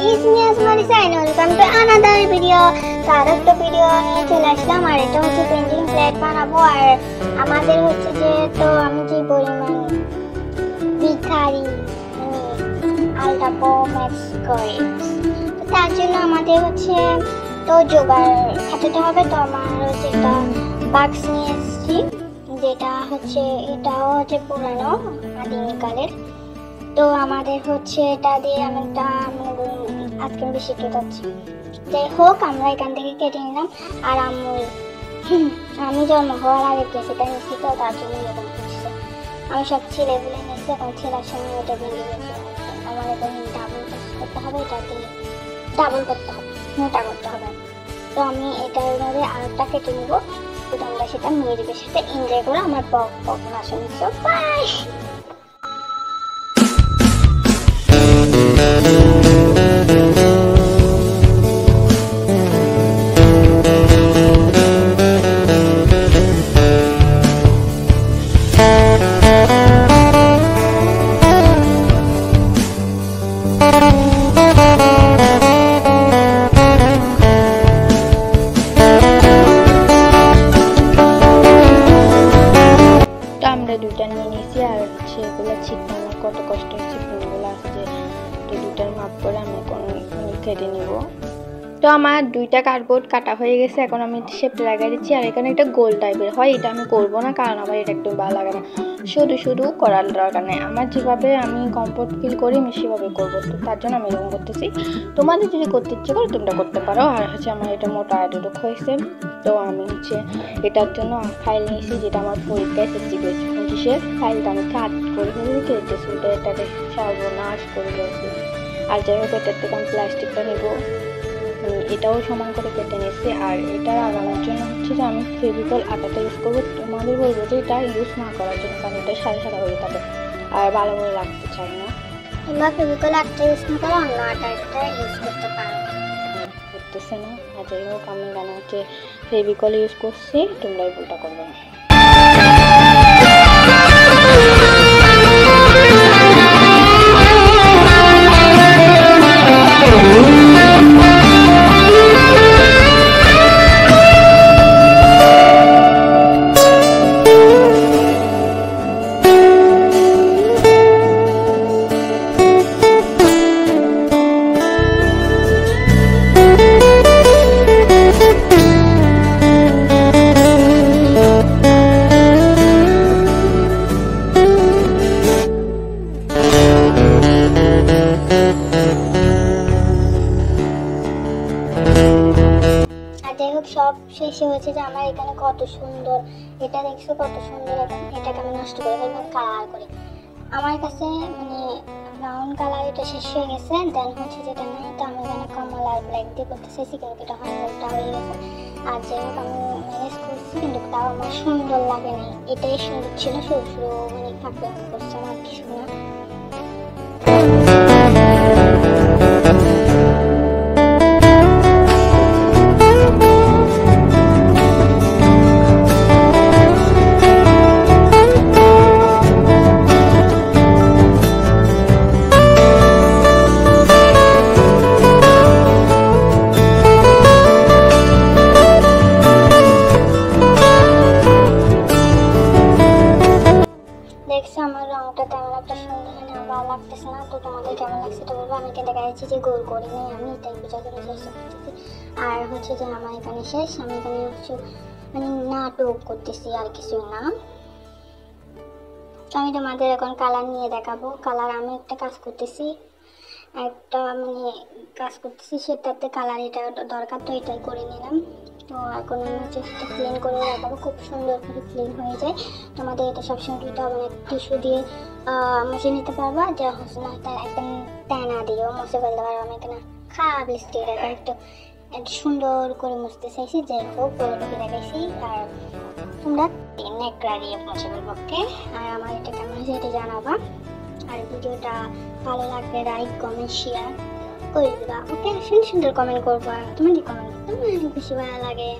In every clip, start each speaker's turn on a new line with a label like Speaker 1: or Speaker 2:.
Speaker 1: It's me Asmari Sain. Welcome to another video. তার একটা video নিয়ে চলে আসলাম আর এটা হচ্ছে পেন্টিং প্লেট বানাবো আর আমাদের হচ্ছে যে তো আমি যে পরিমাণ ভিখারি আলটাপো ম্যাক্স করে তার জন্য আমাদের হচ্ছে তো জোগাড় খাটাতে হবে। তো আমার হচ্ছে একটা বাক্স নিয়ে এসেছি যেটা হচ্ছে এটাও হচ্ছে পুরানো আদিমকালের। তো আমাদের হচ্ছে এটা দিয়ে আমি একটা আজকে বেশি কেটাচ্ছি। যাই হোক আমরা এখান থেকে কেটে নিলাম আর আমি জন্ম হওয়ার আগে সেটা নিচ্ছি তো তার জন্য এরকম করছে। আমি সব ছেলে বলে নিচ্ছি, এখন ছেলের সঙ্গে ওটা ভেঙে গেছে। আমার এখন ডাবল করতে হবে, এটাকে ডাবল করতে হবে, মোটা করতে হবে। তো আমি এটার মধ্যে আরেকটা কেটে নেবো। তো তোমরা সেটা মিউজিকের সাথে এনজয় করো। আমার পক আসুন বাই।
Speaker 2: দুইটা নিয়ে নিয়েছি আর সেগুলো ছিটতে আমার কত কষ্ট হচ্ছে, ফুলগুলো আসছে। তো দুইটার মাপ করে আমি এখন কেটে নিব। তো আমার দুইটা কার্ডবোর্ড কাটা হয়ে গেছে, এখন আমি শেপ লাগিয়ে দিচ্ছি। আর এখানে একটা গোল টাইপের হয়, এটা আমি করবো না কারণ আমার এটা একটু ভালো লাগে না, শুধু করার দরকার নেই। আমার যেভাবে আমি কমফোর্ট ফিল করি আমি সেভাবে করবো, তো তার জন্য আমি এরকম করতেছি। তোমাদের যদি করতে ইচ্ছে করো তোমরা করতে পারো। আর হচ্ছে আমার এটা মোটা এতটুক হয়েছে। তো আমি হচ্ছে এটার জন্য ফাইল নিয়েছি যেটা আমার পরীক্ষায় এসেছি 25-এর ফাইলটা আমি কাট করে কেটেছি, এটাকে সর্বনাশ করে দিয়েছি। আর যাই হোক এটার থেকে আমি প্লাস্টিকটা নেবো, এটাও সমান করে কেটে নিচ্ছি। আর এটা লাগানোর জন্য হচ্ছে যে আমি ফেভিকল আটাটা ইউজ করবো। তোমাদের বলবো যে এটা ইউজ না করার জন্য, কারণ এটা সাদা হয়ে থাকে আর ভালো করে লাগতে চাই না।
Speaker 1: তোমরা ফেভিকল আটা ইউজ না করে অন্য আটাটা ইউজ করতে পারো।
Speaker 2: করতেছে না। আর যাই হোক আমি এখানে হচ্ছে ফেভিকল ইউজ করছি, তোমরা এই ভুলটা করবে না।
Speaker 1: সব শেষে হয়েছে যে আমার এখানে কত সুন্দর, এটা দেখছো কত সুন্দর। এটাকে আমি নষ্ট করে ফেলবো কালার করে। আমার কাছে ব্রাউন কালার এটা শেষ হয়ে গেছে, দেন হচ্ছে যেটা নাই। তো আমি এখানে কমলা আর ব্ল্যাক দিয়ে করতে চাইছি কিন্তু এটা হয়টা হয়ে গেছে। আর যাই হোক আমি ম্যানেজ করছি কিন্তু তাও আমার সুন্দর লাগে নাই। এটাই সুন্দর ছিল, সরু থাকবে করছে আমার কিছু না। আমার রংটা তেমন একটা সুন্দর ভালো লাগতেছে না। তো তোমাদের কেমন লাগছে তো বলবো। আমি কেটে গেছি যে গোল করে নিই, আমি এটাই বোঝার জন্য চেষ্টা করতেছি। আর হচ্ছে যে আমার এখানে শেষ, আমি এখানে হচ্ছে নাটক করতেছি আর কিছুই না। আমি তোমাদের এখন কালার নিয়ে দেখাবো। কালার আমি একটা কাজ করতেছি সেটাতে কালার এটা দরকার, তো এটাই করে নিলাম। তো এখন হচ্ছে সেটা ক্লিন করে রাখাবো, খুব সুন্দর করে ক্লিন হয়ে যায়। তোমাদের এটা সবসময় দিতে হবে না, টিস্যু দিয়ে মুছে নিতে পারবা। যা হচ্ছে না তার একদম টানা দিয়েও মুছে ফেলতে পারবো। আমি এখানে খারাপ লিস্টিক একটু সুন্দর করে মুছতে চাইছি। যাই হোক পুরোটুকু দেখাইছি। আর তোমরা নেকড়া দিয়ে মুছে ফেলবো, ওকে। আর আমার এটা কেমন হয়েছে এটা জানাবা। আর ভিডিওটা ভালো লাগবে লাইক কমেন্ট শেয়ার করে দিবা, ওকে। সুন্দর কমেন্ট করবা, তোমার কি কমেন্ট তোমার বেশি ভালো লাগে।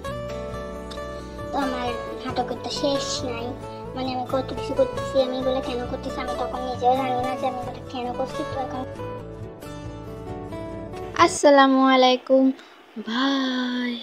Speaker 1: তো আমার নাটকের তো শেষ নাই, আমি কত কিছু করতেছি। আমি এগুলো কেন করতেছি আমি তখন নিজেও জানি না যে আমি এগুলো কেন করছি। তো এখন
Speaker 2: আসসালামু আলাইকুম, বাই।